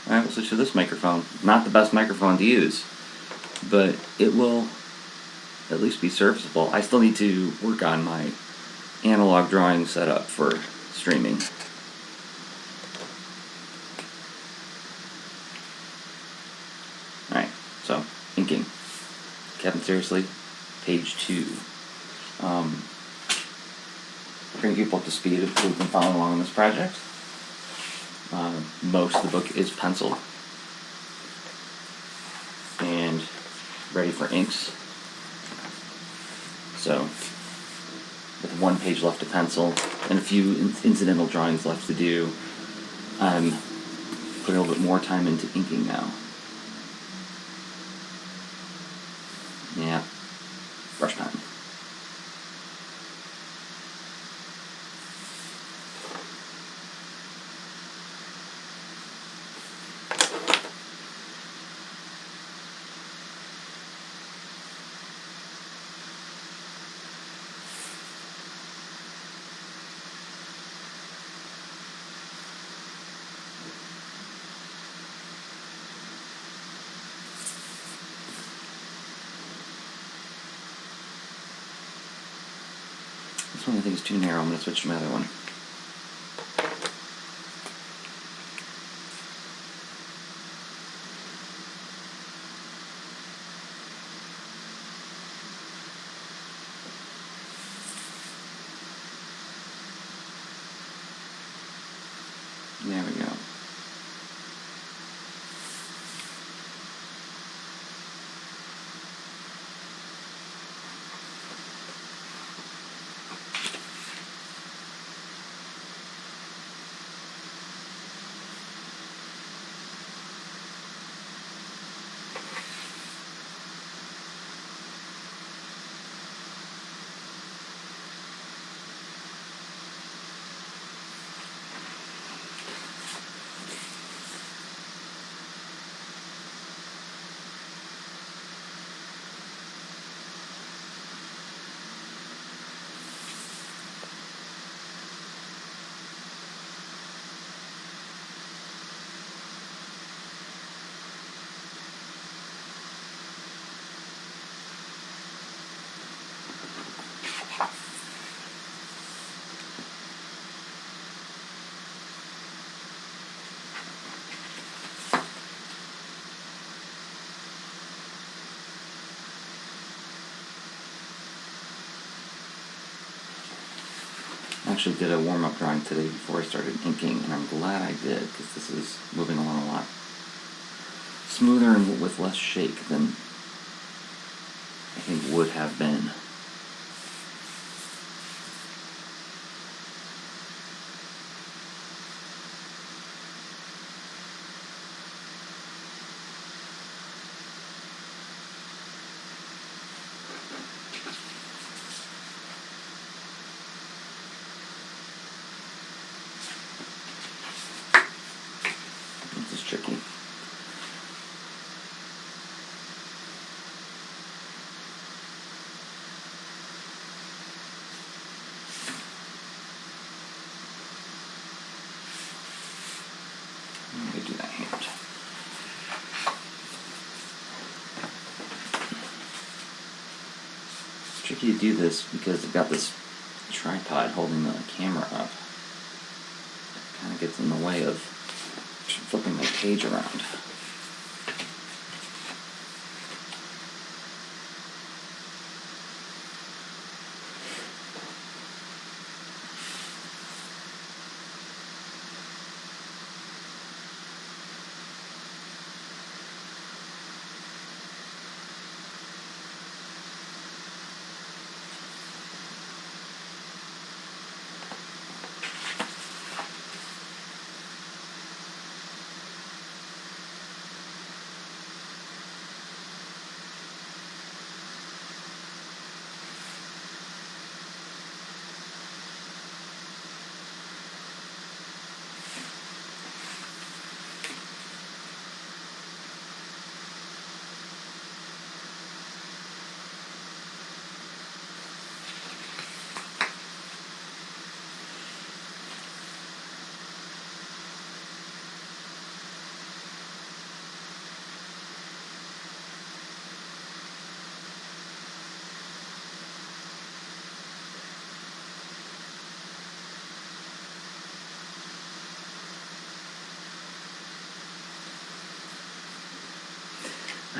Alright, we'll switch to this microphone. Not the best microphone to use, but it will at least be serviceable. I still need to work on my analog drawing setup for streaming. Alright, so, inking. Kevin, seriously, page 2. Bring people up to speed if you've been following along on this project. Most of the book is pencil and ready for inks. So, with 1 page left to pencil and a few incidental drawings left to do, I'm putting a little bit more time into inking now. Yeah, brush pen. This one I think is too narrow. I'm going to switch to my other one. There we go. I actually did a warm-up drawing today before I started inking, and I'm glad I did, because this is moving along a lot smoother and with less shake than I think would have been. This is tricky. Let me do that hand. It's tricky to do this because I've got this tripod holding the camera up. It kind of gets in the way of flipping my page around.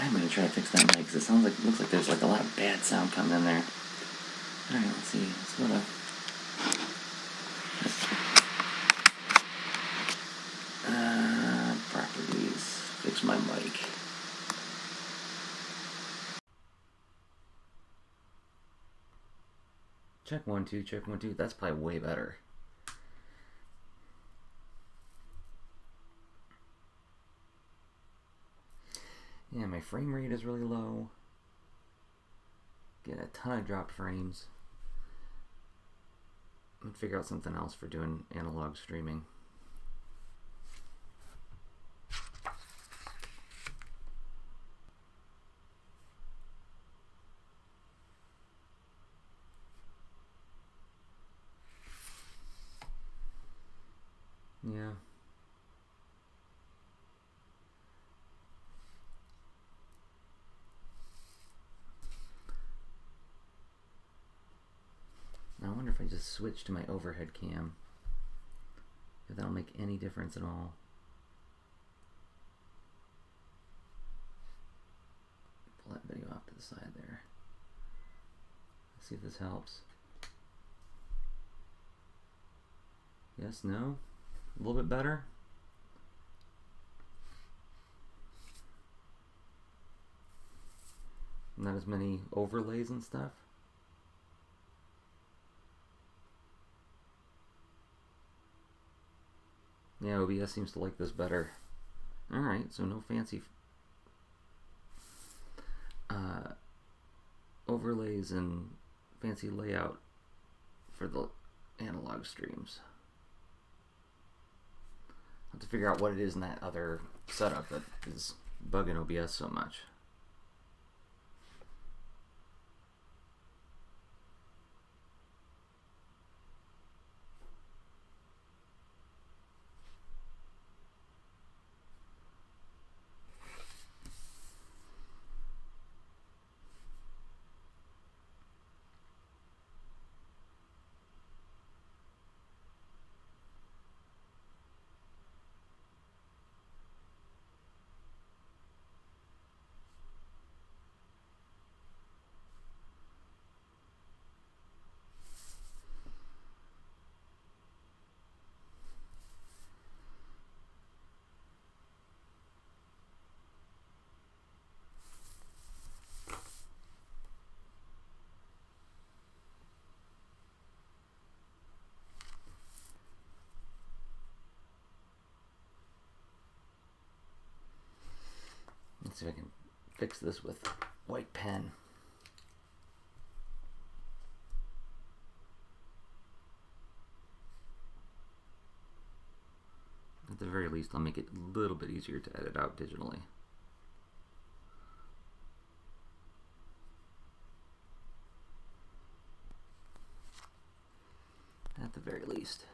I'm gonna try to fix that mic because it sounds like, looks like there's like a lot of bad sound coming in there. Alright, let's see. Let's go to properties. Fix my mic. Check 1 2, check 1 2. That's probably way better. Yeah, my frame rate is really low. Get a ton of dropped frames. I'm gonna figure out something else for doing analog streaming. Yeah. I wonder if I just switch to my overhead cam, if that'll make any difference at all. Pull that video off to the side there. Let's see if this helps. Yes, no? A little bit better? Not as many overlays and stuff? Yeah, OBS seems to like this better. Alright, so no fancy overlays and fancy layout for the analog streams. I'll have to figure out what it is in that other setup that is bugging OBS so much. Let's see if I can fix this with white pen. At the very least, I'll make it a little bit easier to edit out digitally. At the very least.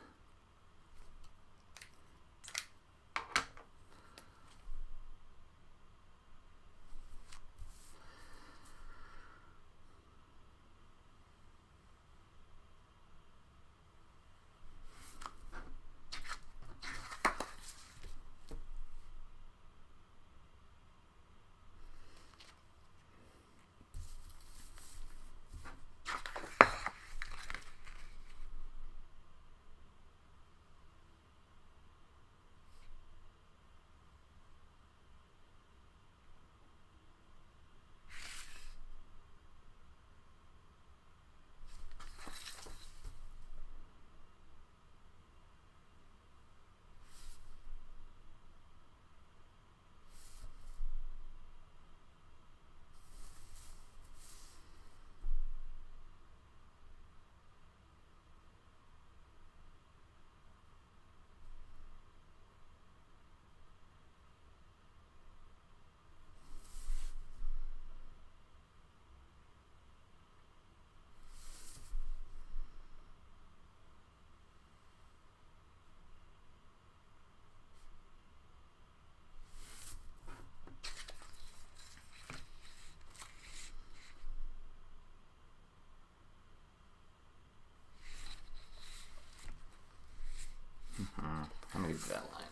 I'm gonna do that line.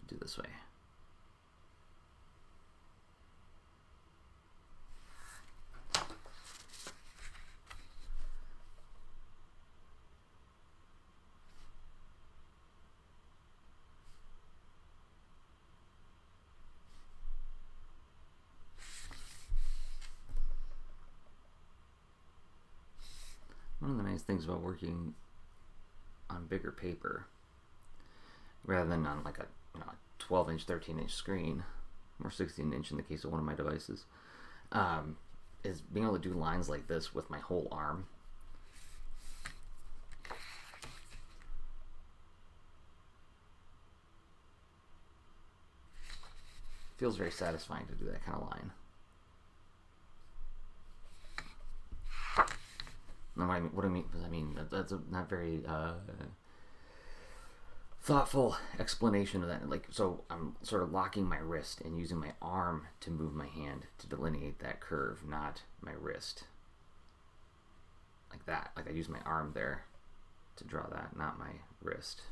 Do this way. nice things about working on bigger paper rather than on like a 12-inch, 13-inch screen, or 16-inch in the case of one of my devices, is being able to do lines like this with my whole arm. Feels very satisfying to do that kind of line. No, what do I mean? That's a not very thoughtful explanation of that. Like, so I'm sort of locking my wrist and using my arm to move my hand to delineate that curve, not my wrist. Like that. Like I use my arm there to draw that, not my wrist.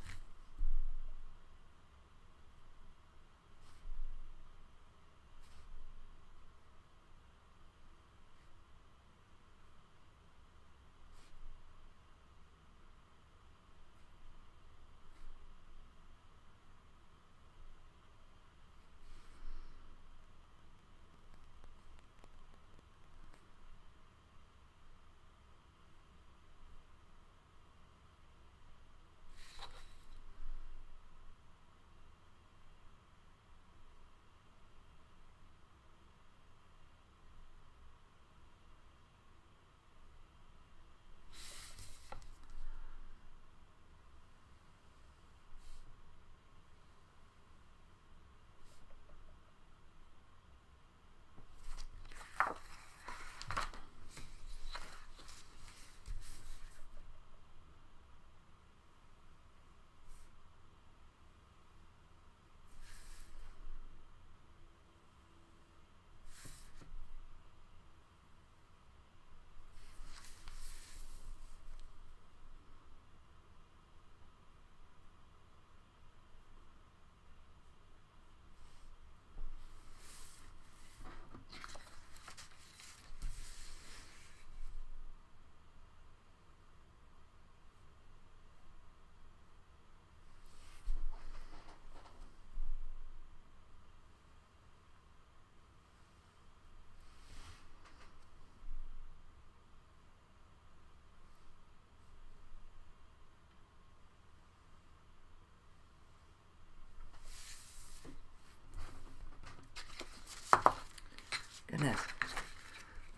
Goodness.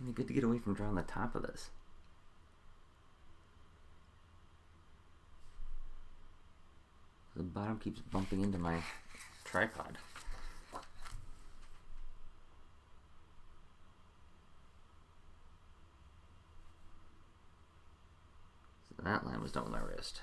It'd be good to get away from drawing the top of this. The bottom keeps bumping into my tripod. So that line was done with my wrist.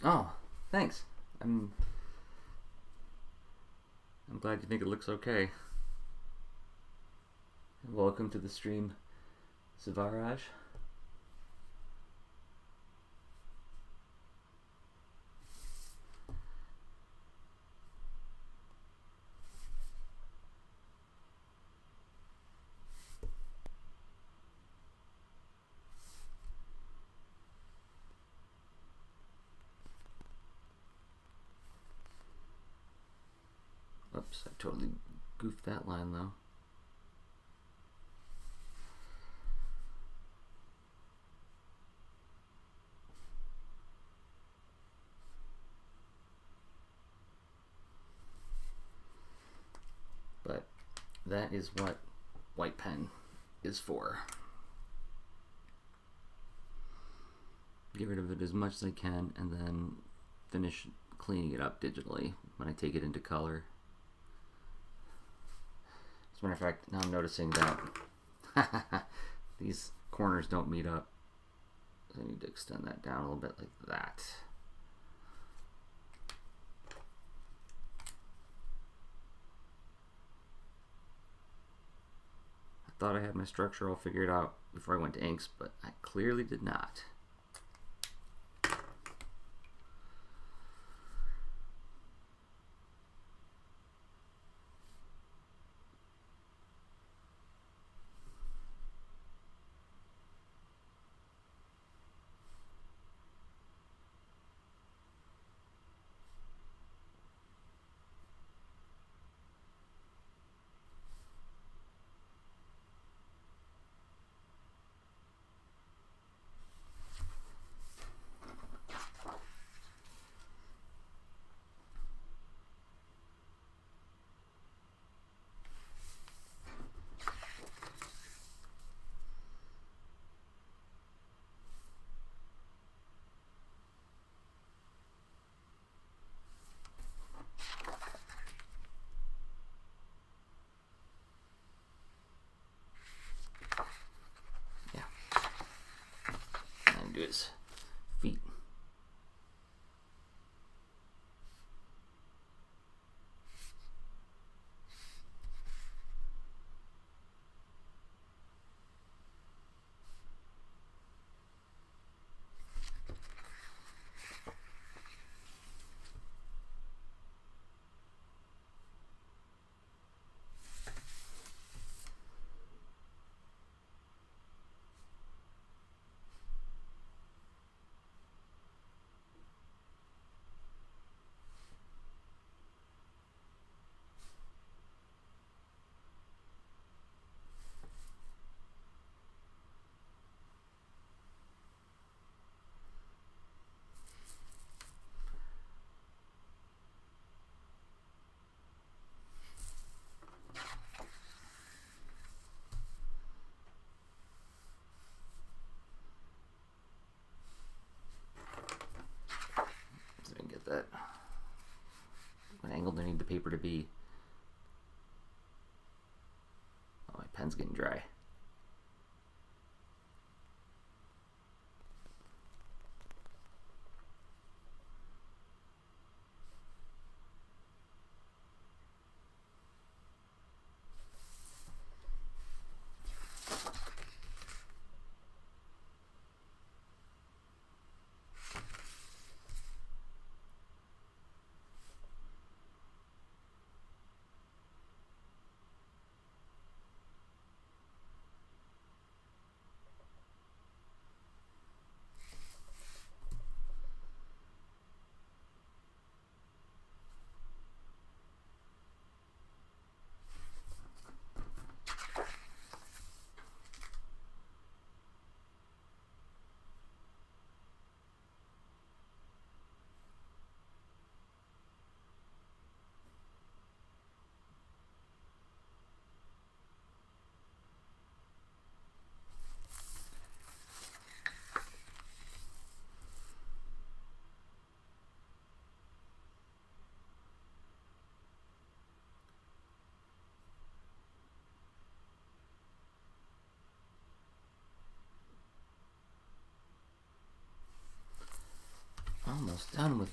Oh, thanks. I'm glad you think it looks okay. Welcome to the stream, Sivaraj. Oops, I totally goofed that line though. But that is what white pen is for. Get rid of it as much as I can and then finish cleaning it up digitally when I take it into color. As a matter of fact, now I'm noticing that these corners don't meet up. So I need to extend that down a little bit like that. I thought I had my structure all figured out before I went to inks, but I clearly did not. Do his feet. That. What angle do I need the paper to be? Oh, my pen's getting dry. Almost done with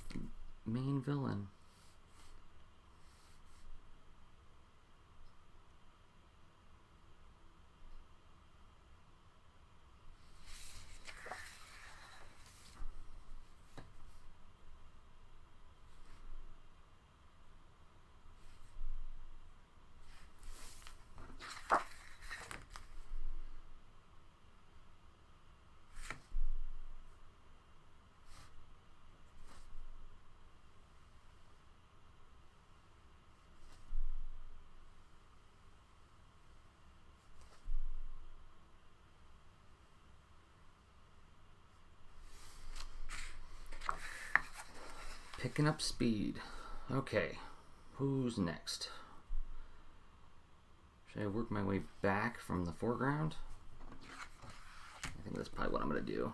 main villain. Picking up speed. Okay, who's next? Should I work my way back from the foreground? I think that's probably what I'm going to do.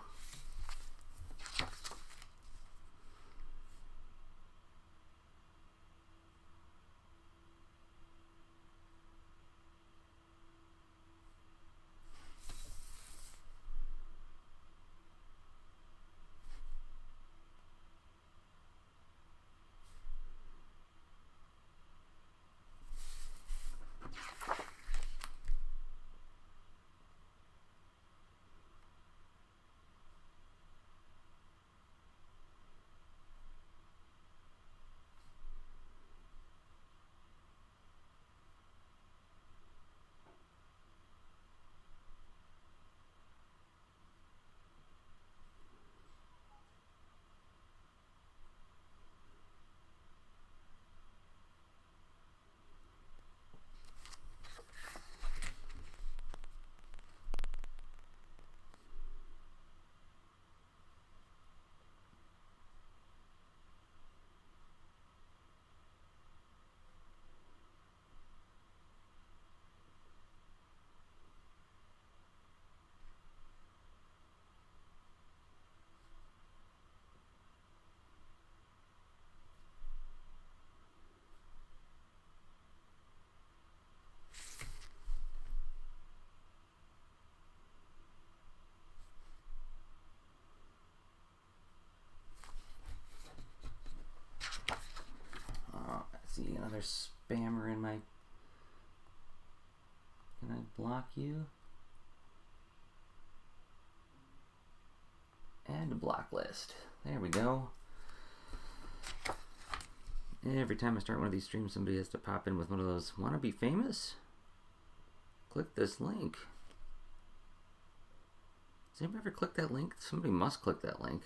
spammer in my... Can I block you? Add to block list. There we go. Every time I start one of these streams, somebody has to pop in with one of those, "Wanna be famous? Click this link." Has anybody ever clicked that link? Somebody must click that link.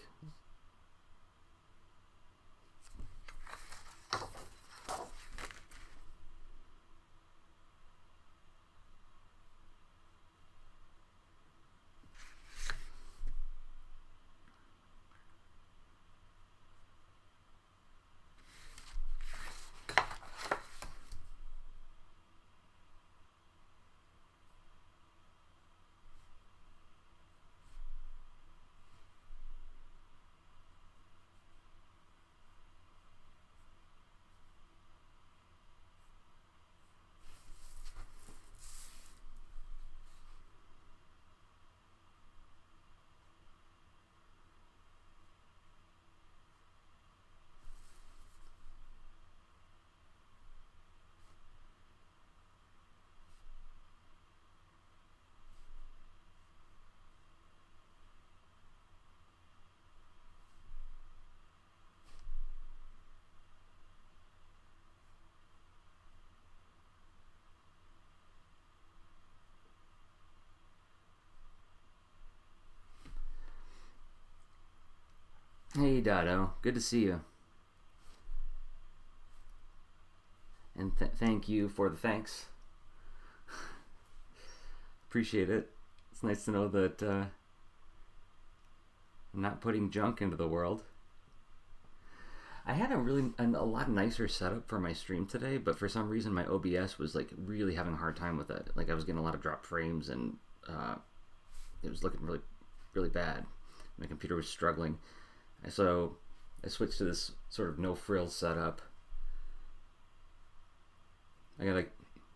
Hey Dado, good to see you. And thank you for the thanks. Appreciate it. It's nice to know that I'm not putting junk into the world. I had a lot nicer setup for my stream today, but for some reason my OBS was like really having a hard time with it. Like I was getting a lot of dropped frames and it was looking really, really bad. My computer was struggling. So I switched to this sort of no frills setup. I gotta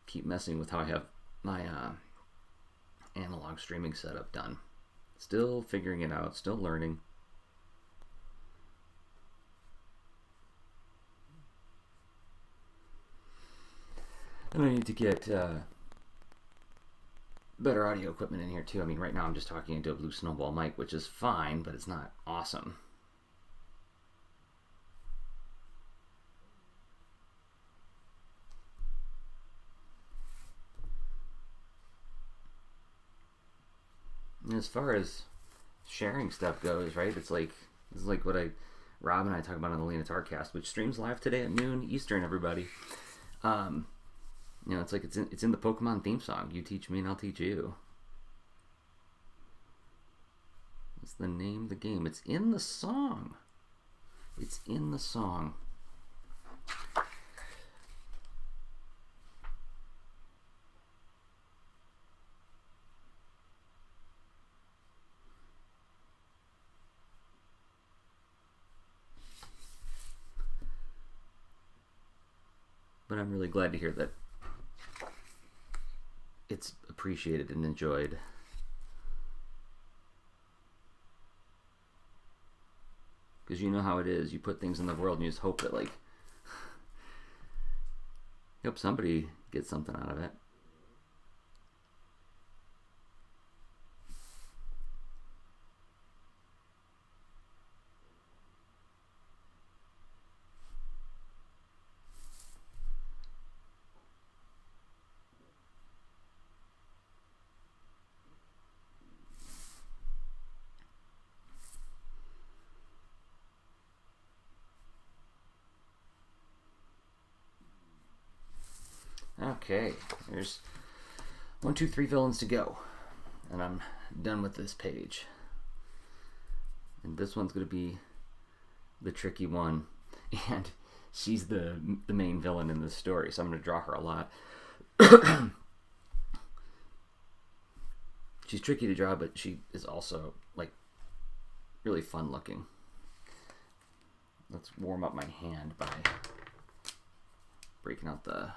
keep messing with how I have my analog streaming setup done. Still figuring it out, still learning. And I need to get better audio equipment in here too. I mean, right now I'm just talking into a Blue Snowball mic, which is fine, but it's not awesome. As far as sharing stuff goes, right? It's like what Rob and I talk about on the Lena Tarcast, which streams live today at noon Eastern. Everybody, you know, it's like it's in the Pokemon theme song. You teach me, and I'll teach you. It's the name of the game. It's in the song. It's in the song. But I'm really glad to hear that it's appreciated and enjoyed. Because you know how it is. You put things in the world and you just hope that, like, you hope somebody gets something out of it. Okay, there's 1, 2, 3 villains to go, and I'm done with this page. And this one's going to be the tricky one, and she's the main villain in this story, so I'm going to draw her a lot. She's tricky to draw, but she is also, like, really fun looking. Let's warm up my hand by breaking out the...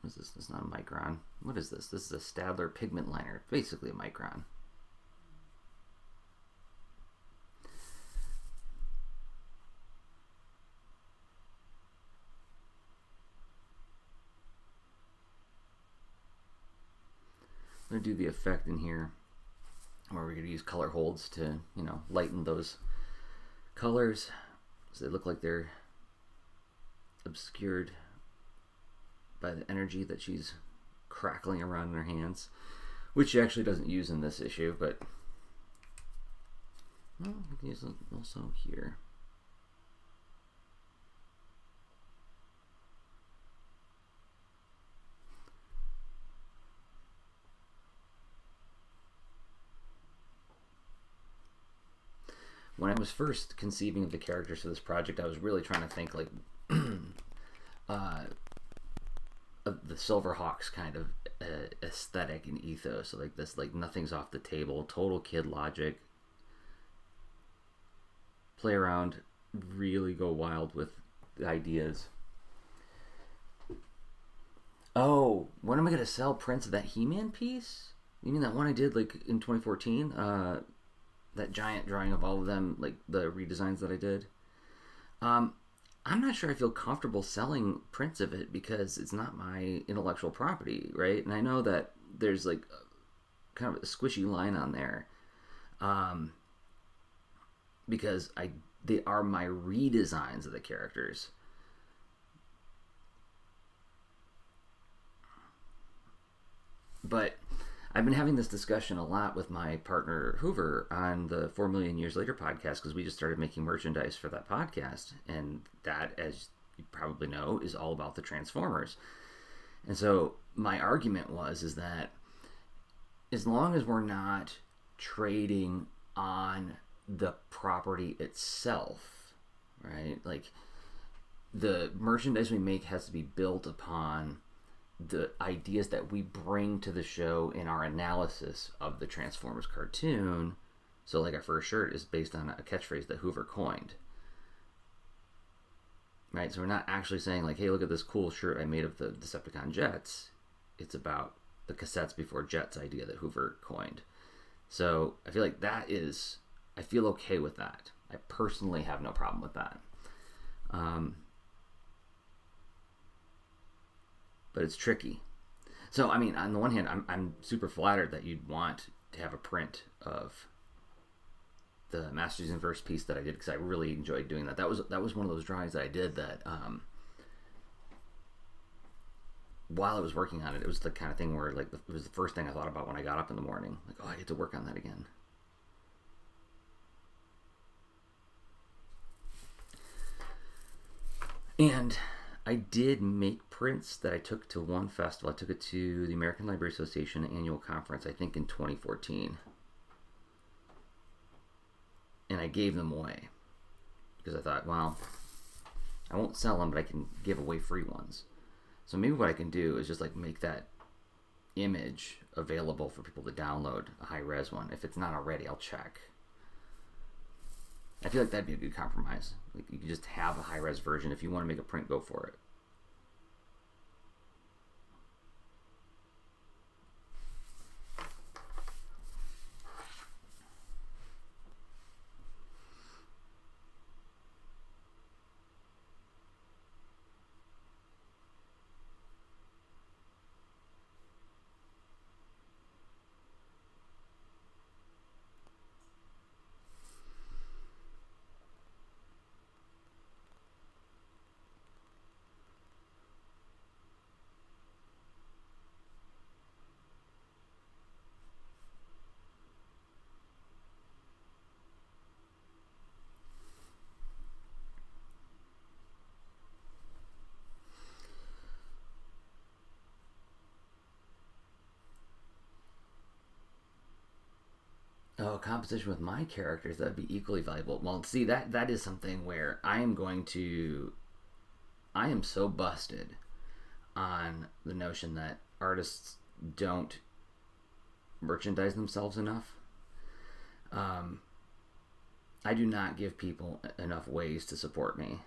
What is this? This is not a micron. What is this? This is a Stadler pigment liner. Basically a micron. going to do the effect in here where we're going to use color holds to, you know, lighten those colors so they look like they're obscured by the energy that she's crackling around in her hands, which she actually doesn't use in this issue, but well, we can use it also here. When I was first conceiving of the characters for this project, I was really trying to think like of the Silverhawks kind of aesthetic and ethos. So like this, like nothing's off the table, total kid logic. Play around, really go wild with the ideas. Oh, when am I gonna sell prints of that He-Man piece? You mean that one I did like in 2014? That giant drawing of all of them, like the redesigns that I did. I'm not sure I feel comfortable selling prints of it because it's not my intellectual property, right? And I know that there's like kind of a squishy line on there, because they are my redesigns of the characters. But I've been having this discussion a lot with my partner Hoover on the 4 Million Years Later podcast because we just started making merchandise for that podcast. And that, as you probably know, is all about the Transformers. And so my argument is that as long as we're not trading on the property itself, right? Like the merchandise we make has to be built upon the ideas that we bring to the show in our analysis of the Transformers cartoon. So like our first shirt is based on a catchphrase that Hoover coined, right? So we're not actually saying like, hey, look at this cool shirt I made of the Decepticon jets. It's about the cassettes before jets idea that Hoover coined. So I feel like I feel okay with that. I personally have no problem with that. But it's tricky. So, I mean, on the one hand, I'm super flattered that you'd want to have a print of the Masters Universe piece that I did because I really enjoyed doing that. That was one of those drawings that I did that while I was working on it, it was the kind of thing where like it was the first thing I thought about when I got up in the morning. Like, oh, I get to work on that again. And I did make prints that I took to one festival. I took it to the American Library Association annual conference, I think in 2014. And I gave them away. Because I thought, well, I won't sell them, but I can give away free ones. So maybe what I can do is just like make that image available for people to download, a high-res one. If it's not already, I'll check. I feel like that'd be a good compromise. Like you could just have a high-res version. If you want to make a print, go for it. Oh, composition with my characters, that'd be equally valuable. Well, see, that is something where I am so busted on the notion that artists don't merchandise themselves enough. I do not give people enough ways to support me.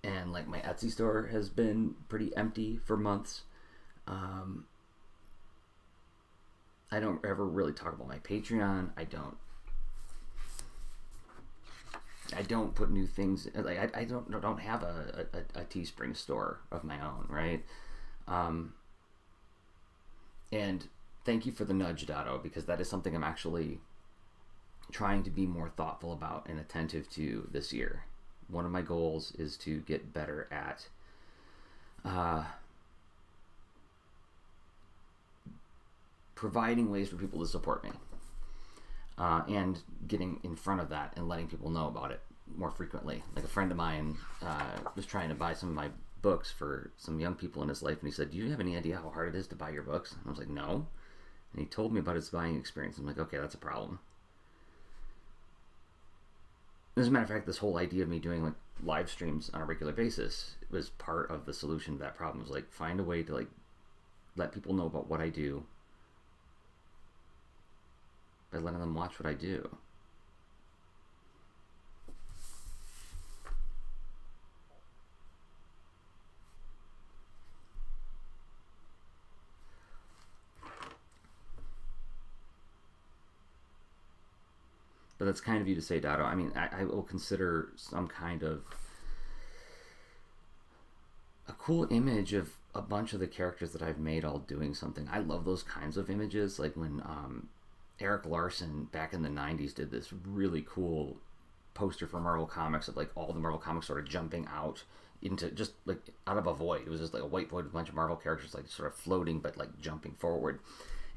And like my Etsy store has been pretty empty for months. I don't ever really talk about my Patreon. I don't put new things, like I don't have a Teespring store of my own, right? And thank you for the nudge, Dado, because that is something I'm actually trying to be more thoughtful about and attentive to this year. One of my goals is to get better at providing ways for people to support me, and getting in front of that and letting people know about it more frequently. Like a friend of mine was trying to buy some of my books for some young people in his life, and he said, "Do you have any idea how hard it is to buy your books?" And I was like, "No." And he told me about his buying experience. I'm like, okay, that's a problem. As a matter of fact, this whole idea of me doing like live streams on a regular basis was part of the solution to that problem. It was like, find a way to like let people know about what I do by letting them watch what I do. But that's kind of you to say, Dado. I mean, I will consider some kind of a cool image of a bunch of the characters that I've made all doing something. I love those kinds of images. Like when Eric Larson back in the 90s did this really cool poster for Marvel Comics of like all the Marvel Comics sort of jumping out into just like out of a void. It was just like a white void with a bunch of Marvel characters like sort of floating but like jumping forward.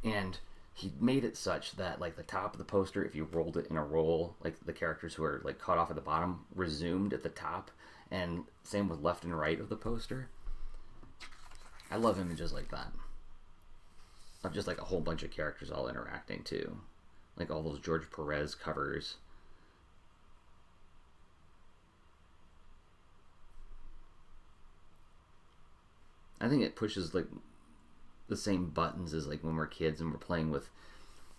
And he made it such that like the top of the poster, if you rolled it in a roll, like the characters who are like cut off at the bottom resumed at the top, and same with left and right of the poster. I love images like that. Of just like a whole bunch of characters all interacting too. Like all those George Perez covers. I think it pushes like the same buttons as like when we're kids and we're playing with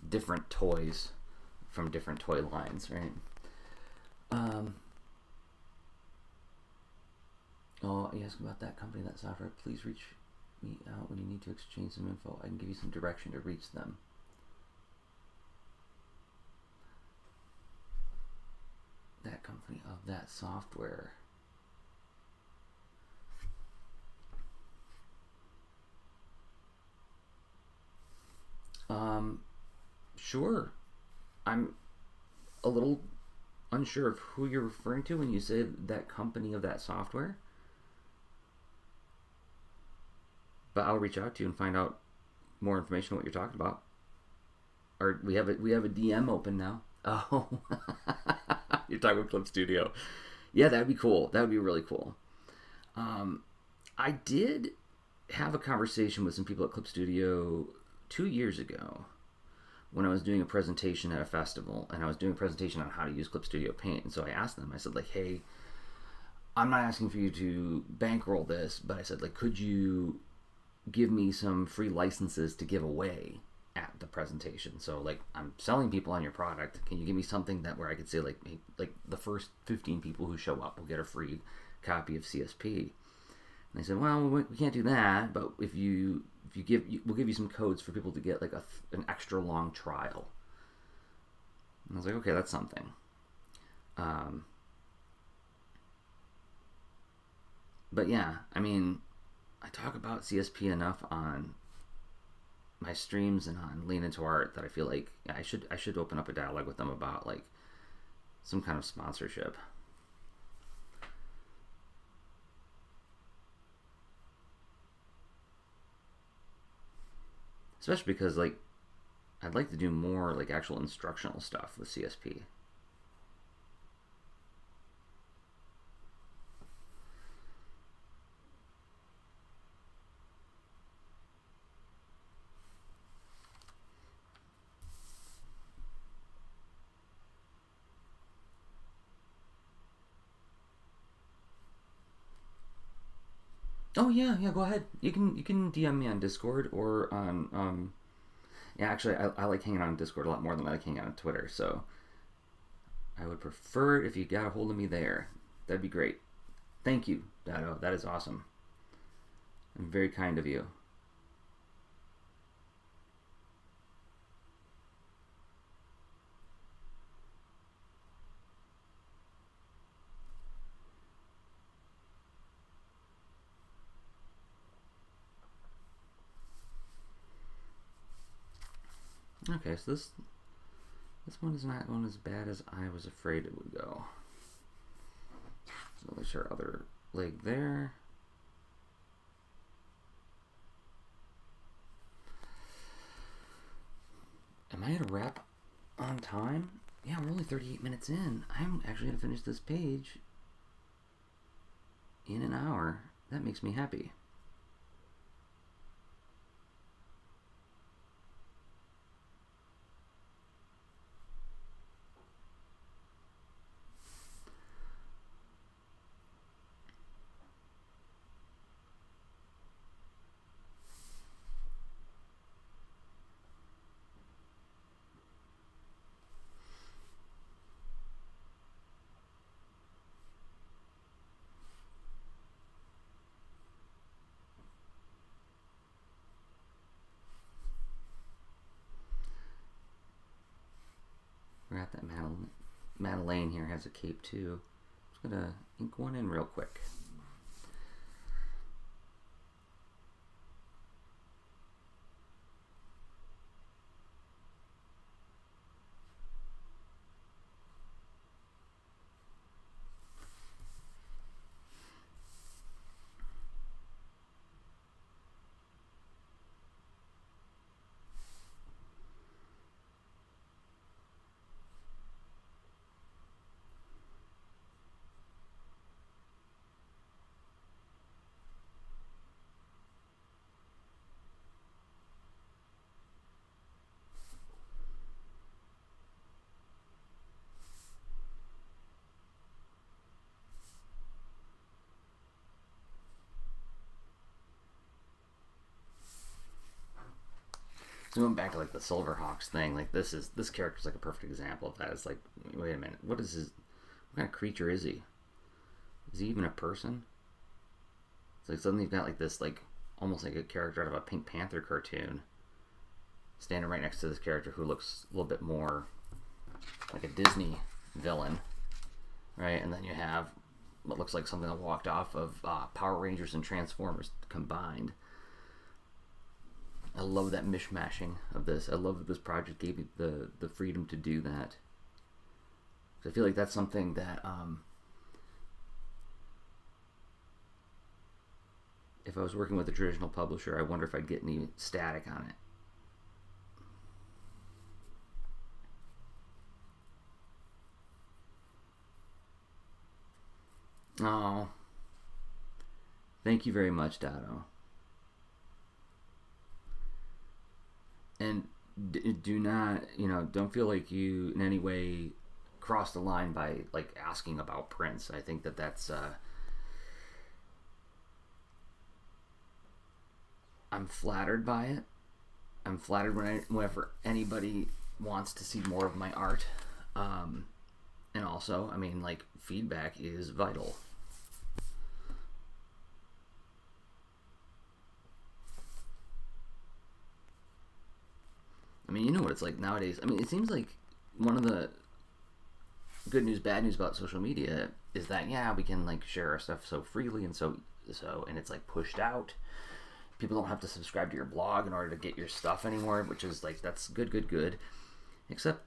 different toys from different toy lines, right? Oh, you ask about that company, that software. Please reach me out when you need to exchange some info. I can give you some direction to reach them. That company of that software. Sure. I'm a little unsure of who you're referring to when you say that company of that software. But I'll reach out to you and find out more information on what you're talking about. Or we have a DM open now. Oh, you're talking about Clip Studio. Yeah, that'd be cool. That would be really cool. I did have a conversation with some people at Clip Studio 2 years ago when I was doing a presentation at a festival, and I was doing a presentation on how to use Clip Studio Paint. And so I asked them, I said like, hey, I'm not asking for you to bankroll this, but I said like, could you give me some free licenses to give away at the presentation? So like, I'm selling people on your product. Can you give me something that where I could say like, hey, like the first 15 people who show up will get a free copy of CSP? And they said, well, we can't do that, but if you we'll give you some codes for people to get like an extra long trial. And I was like, okay, that's something. But yeah, I mean, I talk about CSP enough on my streams and on Lean Into Art that I feel like I should open up a dialogue with them about like some kind of sponsorship. Especially because like I'd like to do more like actual instructional stuff with CSP. Oh yeah, go ahead. You can DM me on Discord or on yeah, actually I like hanging out on Discord a lot more than I like hanging out on Twitter, so I would prefer if you got a hold of me there. That'd be great. Thank you, Dado. That is awesome. And very kind of you. Okay, so this one is not going as bad as I was afraid it would go. So there's our other leg there. Am I gonna wrap on time? Yeah, we're only 38 minutes in. I'm actually gonna finish this page in an hour. That makes me happy. We're at that Madeleine here has a cape too. Just gonna ink one in real quick. So going back to like the Silverhawks thing, like this character's like a perfect example of that. It's like, wait a minute, what kind of creature is he? Is he even a person? It's like suddenly you've got like this, like almost like a character out of a Pink Panther cartoon standing right next to this character who looks a little bit more like a Disney villain, right? And then you have what looks like something that walked off of Power Rangers and Transformers combined. I love that mishmashing of this. I love that this project gave me the freedom to do that. I feel like that's something that if I was working with a traditional publisher, I wonder if I'd get any static on it. Oh, thank you very much, Dado. And do not, don't feel like you in any way cross the line by like asking about prints. I think that's I'm flattered by it. I'm flattered whenever anybody wants to see more of my art. And also, I mean, like, feedback is vital. I mean, you know what it's like nowadays. I mean, it seems like one of the good news, bad news about social media is that, yeah, we can like share our stuff so freely and so and it's like pushed out. People don't have to subscribe to your blog in order to get your stuff anymore, which is like, that's good. Except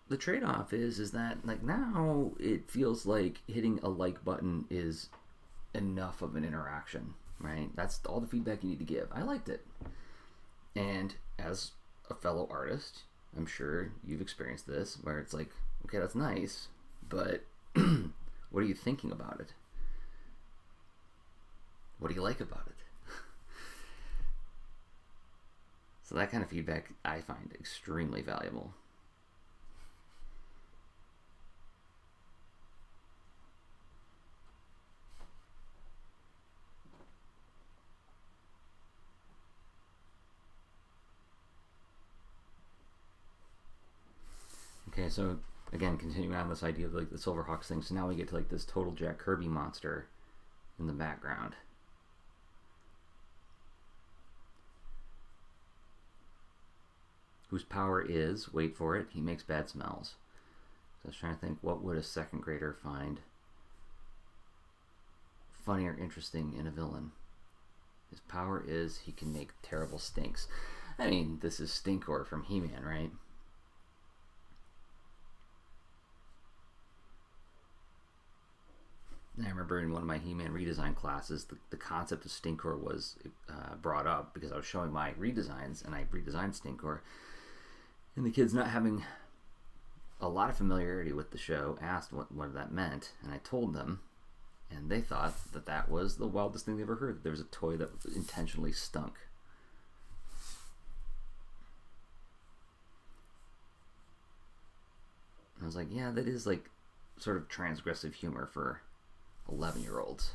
the trade-off is that like now it feels like hitting a like button is enough of an interaction, right? That's all the feedback you need to give. I liked it. And as a fellow artist, I'm sure you've experienced this, where it's like, okay, that's nice, but what are you thinking about it? What do you like about it? So that kind of feedback I find extremely valuable. Okay, so again, continuing on this idea of like the Silverhawks thing, so now we get to like this total Jack Kirby monster in the background. Whose power is, wait for it, he makes bad smells. So I was trying to think, what would a second grader find funny or interesting in a villain? His power is he can make terrible stinks. I mean, this is Stinkor from He-Man, right? I remember in one of my He-Man redesign classes, the concept of Stinkor was brought up because I was showing my redesigns, and I redesigned Stinkor. And the kids, not having a lot of familiarity with the show, asked what that meant, and I told them, and they thought that was the wildest thing they ever heard, that there was a toy that intentionally stunk. And I was like, yeah, that is like sort of transgressive humor for 11-year-olds.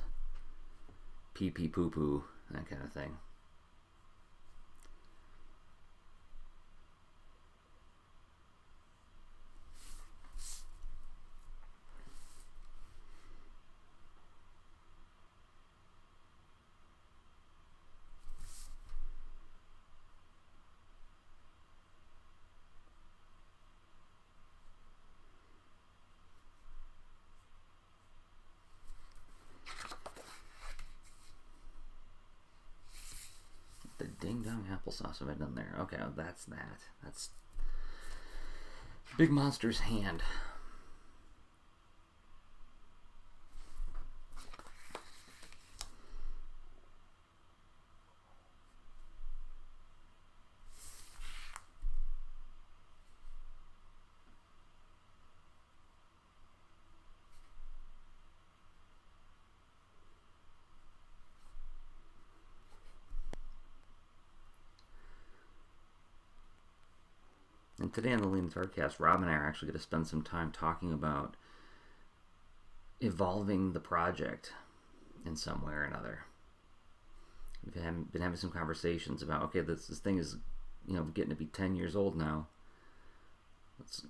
Pee pee poo poo, that kind of thing. The ding dong applesauce have I done there? Okay, well, that's that. That's Big Monster's hand. And today on the Lean Tardcast, Rob and I are actually going to spend some time talking about evolving the project in some way or another. We've been having some conversations about, okay, this thing is, getting to be 10 years old now.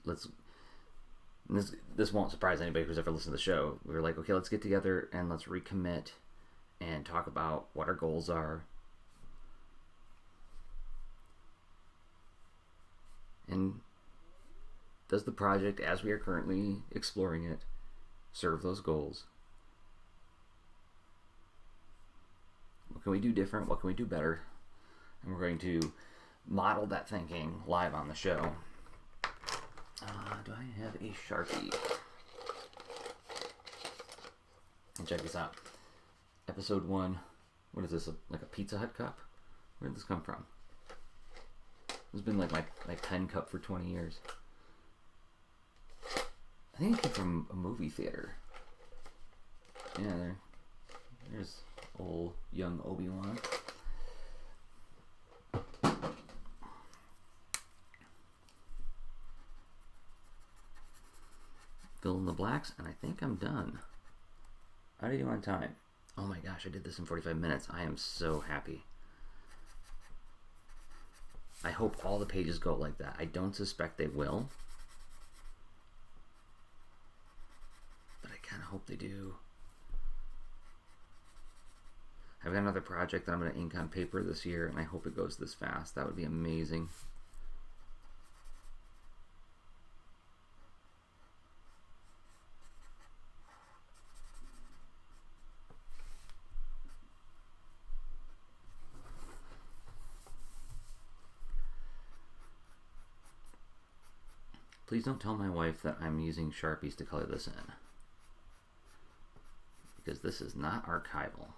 This won't surprise anybody who's ever listened to the show. We were like, okay, let's get together and let's recommit and talk about what our goals are. And does the project, as we are currently exploring it, serve those goals? What can we do different? What can we do better? And we're going to model that thinking live on the show. Do I have a Sharpie? And check this out. Episode 1. What is this? Like a Pizza Hut cup? Where did this come from? It's been like my pen cup for 20 years. I think it came from a movie theater. Yeah, there's old young Obi-Wan. Fill in the blacks, and I think I'm done. How do you do on time? Oh my gosh, I did this in 45 minutes. I am so happy. I hope all the pages go like that. I don't suspect they will, but I kind of hope they do. I've got another project that I'm going to ink on paper this year, and I hope it goes this fast. That would be amazing. Please don't tell my wife that I'm using Sharpies to color this in, because this is not archival.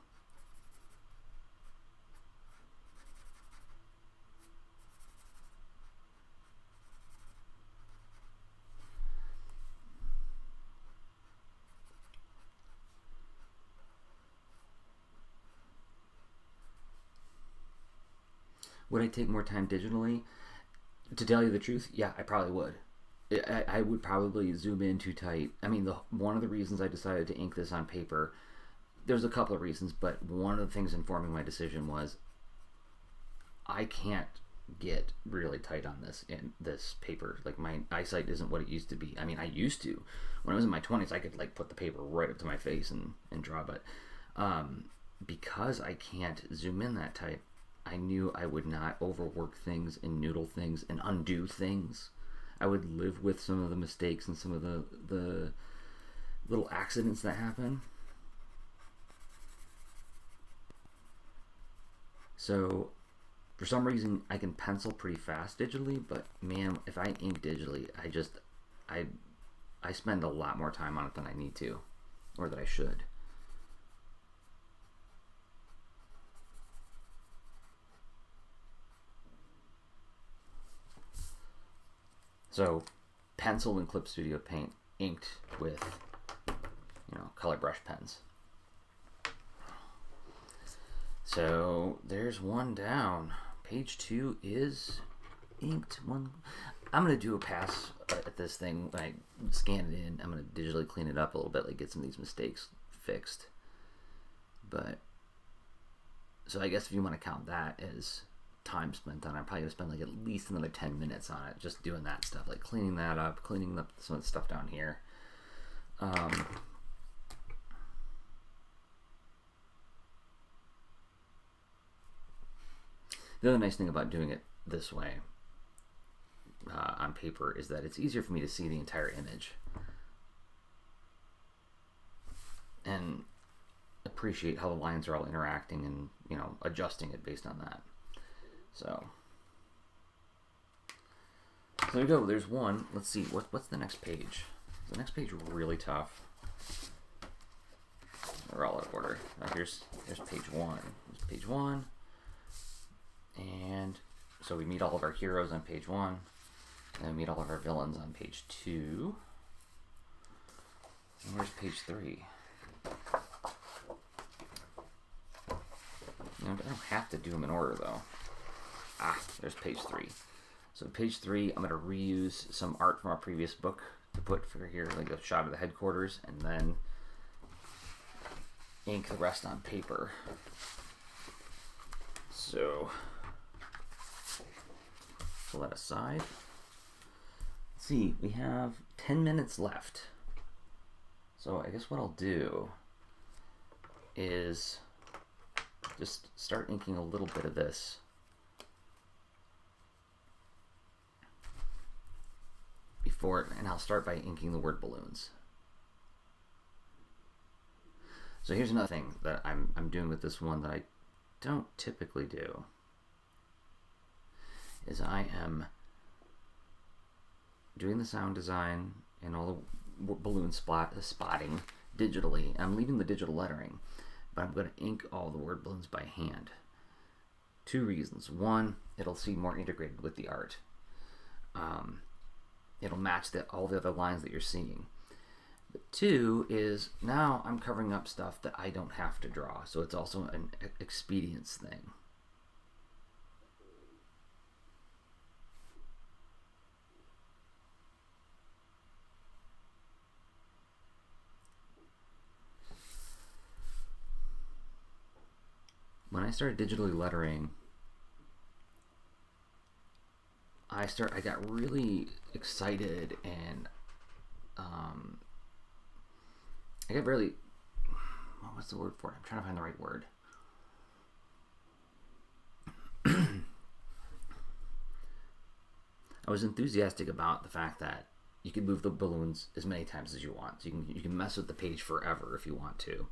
Would I take more time digitally? To tell you the truth, yeah, I probably would. I would probably zoom in too tight. I mean, one of the reasons I decided to ink this on paper, there's a couple of reasons, but one of the things informing my decision was I can't get really tight on this in this paper. Like, my eyesight isn't what it used to be. I mean, I used to. When I was in my 20s, I could like put the paper right up to my face and draw, but because I can't zoom in that tight, I knew I would not overwork things and noodle things and undo things. I would live with some of the mistakes and some of the little accidents that happen. So For some reason, I can pencil pretty fast digitally, but man, if I ink digitally, I spend a lot more time on it than I need to, or that I should. So, pencil in Clip Studio Paint, inked with, color brush pens. So there's one down. Page 2 is inked. I'm gonna do a pass at this thing when I scan it in. I'm gonna digitally clean it up a little bit, like get some of these mistakes fixed. But so I guess if you want to count that as time spent on it, I'm probably gonna spend like at least another 10 minutes on it, just doing that stuff, like cleaning that up, cleaning up some of the stuff down here. The other nice thing about doing it this way on paper is that it's easier for me to see the entire image and appreciate how the lines are all interacting and, adjusting it based on that. So there we go. There's one. Let's see. What's the next page? Is the next page really tough? They're all out of order. Here's page 1. Here's page 1. And so we meet all of our heroes on page 1. And we meet all of our villains on page 2. And where's page 3? I don't have to do them in order though. There's page 3. So page 3, I'm going to reuse some art from our previous book to put for here, like a shot of the headquarters, and then ink the rest on paper. So pull that aside. Let's see, we have 10 minutes left. So I guess what I'll do is just start inking a little bit of this. And I'll start by inking the word balloons. So here's another thing that I'm doing with this one that I don't typically do, is I am doing the sound design and all the balloon spotting digitally. I'm leaving the digital lettering, but I'm going to ink all the word balloons by hand. 2 reasons. One, it'll seem more integrated with the art. It'll match all the other lines that you're seeing. But 2 is now I'm covering up stuff that I don't have to draw, so it's also an expedience thing. When I started digitally lettering, I got really excited and I got really, what's the word for it? I'm trying to find the right word. I was enthusiastic about the fact that you can move the balloons as many times as you want. So you can mess with the page forever if you want to.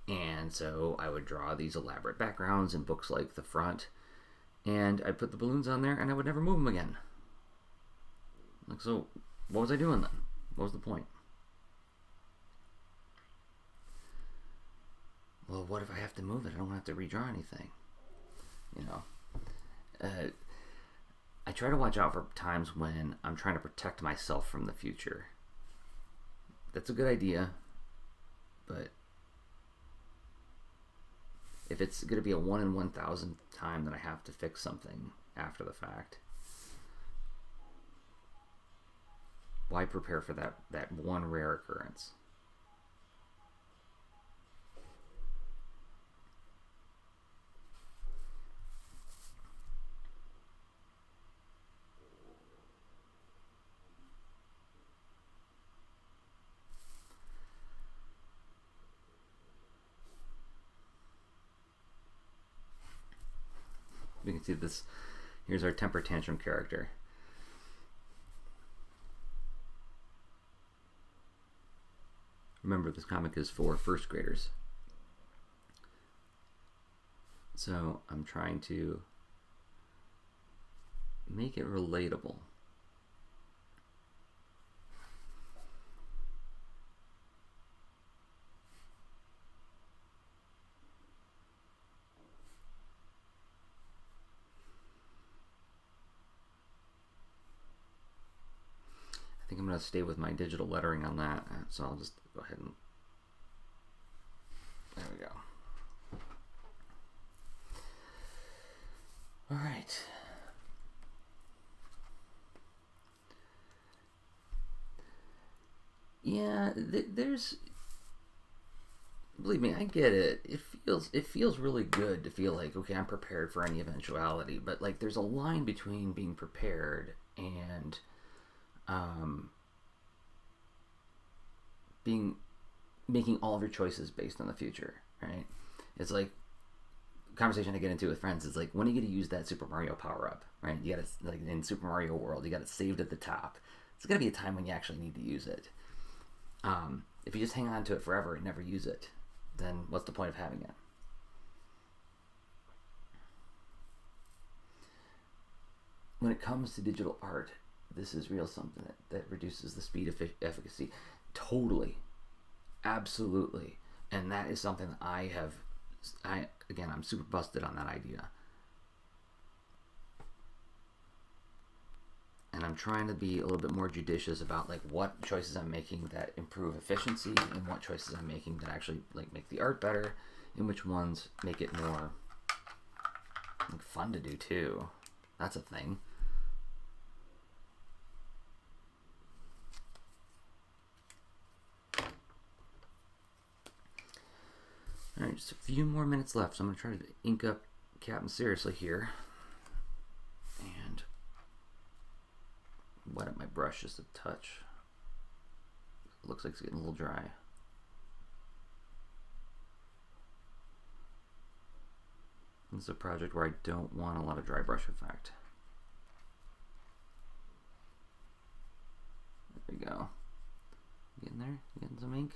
And so I would draw these elaborate backgrounds in books like The Front, and I'd put the balloons on there and I would never move them again. Like, so what was I doing then? What was the point? Well, what if I have to move it? I don't have to redraw anything. I try to watch out for times when I'm trying to protect myself from the future. That's a good idea, but if it's going to be a 1 in 1,000 time that I have to fix something after the fact, why prepare for that one rare occurrence? We can see this. Here's our temper tantrum character. Remember, this comic is for first graders. So I'm trying to make it relatable. I think I'm going to stay with my digital lettering on that, so I'll just go ahead and, there we go. All right. Yeah, there's, believe me, I get it. It feels really good to feel like, okay, I'm prepared for any eventuality, but like there's a line between being prepared and making all of your choices based on the future, right? It's like conversation I get into with friends is like, when are you going to use that Super Mario power up, right? You got to, like in Super Mario World, you got it saved at the top. There's got to be a time when you actually need to use it. If you just hang on to it forever and never use it, then what's the point of having it? When it comes to digital art, this is real something that reduces the speed of efficacy. Totally. Absolutely. And that is something that I'm super busted on that idea. And I'm trying to be a little bit more judicious about like what choices I'm making that improve efficiency and what choices I'm making that actually like make the art better, and which ones make it more like, fun to do too. That's a thing. Alright, just a few more minutes left, so I'm going to try to ink up Captain Seriously here. And wet up my brush just a touch. It looks like it's getting a little dry. This is a project where I don't want a lot of dry brush effect. There we go. Getting there? Getting some ink?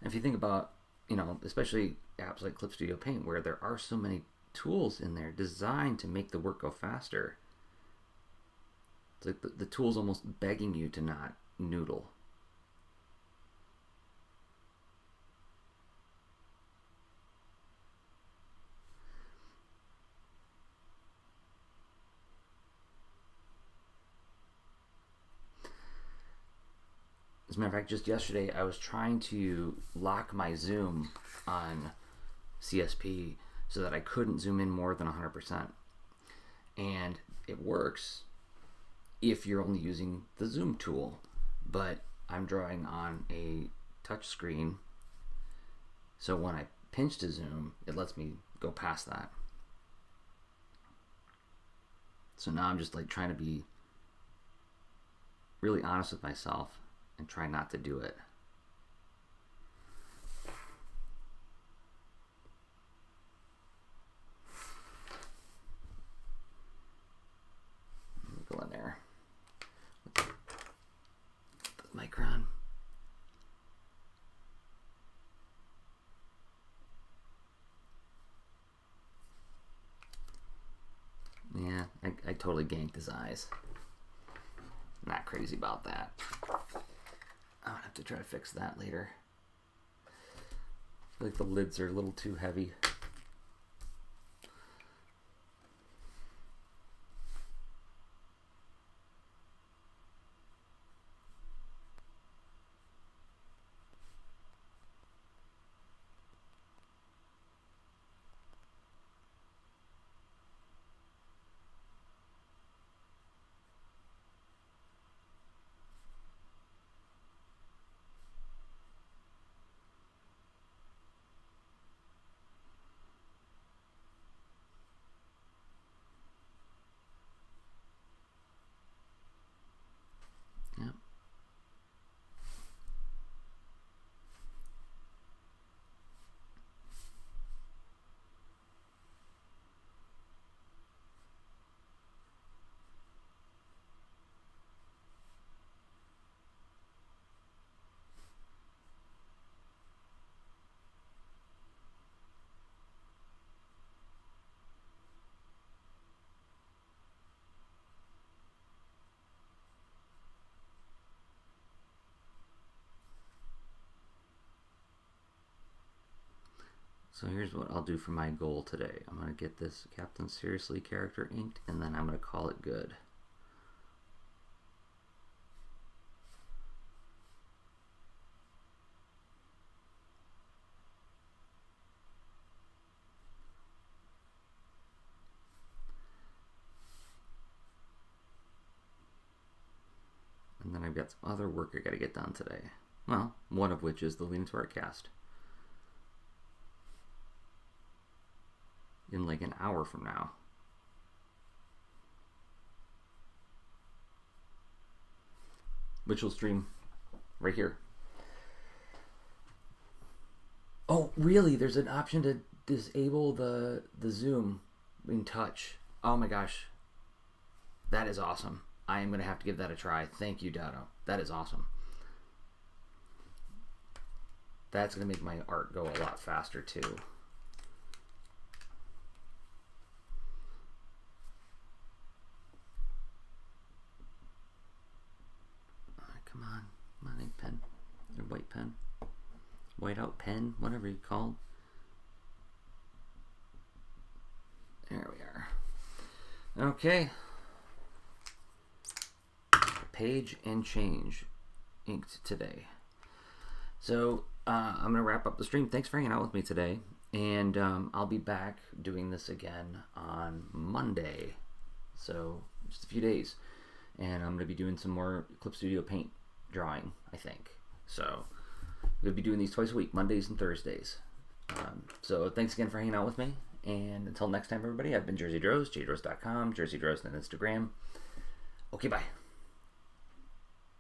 If you think about, especially apps like Clip Studio Paint, where there are so many tools in there designed to make the work go faster, it's like the tool's almost begging you to not noodle. As a matter of fact, just yesterday I was trying to lock my zoom on CSP so that I couldn't zoom in more than 100%. And it works if you're only using the zoom tool, but I'm drawing on a touch screen, so when I pinch to zoom, it lets me go past that. So now I'm just like trying to be really honest with myself and try not to do it. Let me go in there with the micron. Yeah, I totally ganked his eyes. Not crazy about that. I'm gonna have to try to fix that later. I feel like the lids are a little too heavy. So here's what I'll do for my goal today. I'm going to get this Captain Seriously character inked, and then I'm going to call it good. And then I've got some other work I got to get done today. Well, one of which is the Leaning to Art cast. In like an hour from now. Which will stream right here. Oh, really? There's an option to disable the Zoom in touch. Oh my gosh. That is awesome. I am going to have to give that a try. Thank you, Dado. That is awesome. That's going to make my art go a lot faster, too. Come on, ink pen. Or white pen. White out pen, whatever you call it. There we are. Okay. Page and Change inked today. So I'm going to wrap up the stream. Thanks for hanging out with me today. And I'll be back doing this again on Monday. So just a few days. And I'm going to be doing some more Clip Studio Paint drawing, I think. So we'll be doing these twice a week, Mondays and Thursdays. So thanks again for hanging out with me. And until next time, everybody, I've been Jerzy Drozd, jdrozd.com, Jerzy Drozd on Instagram. Okay, bye.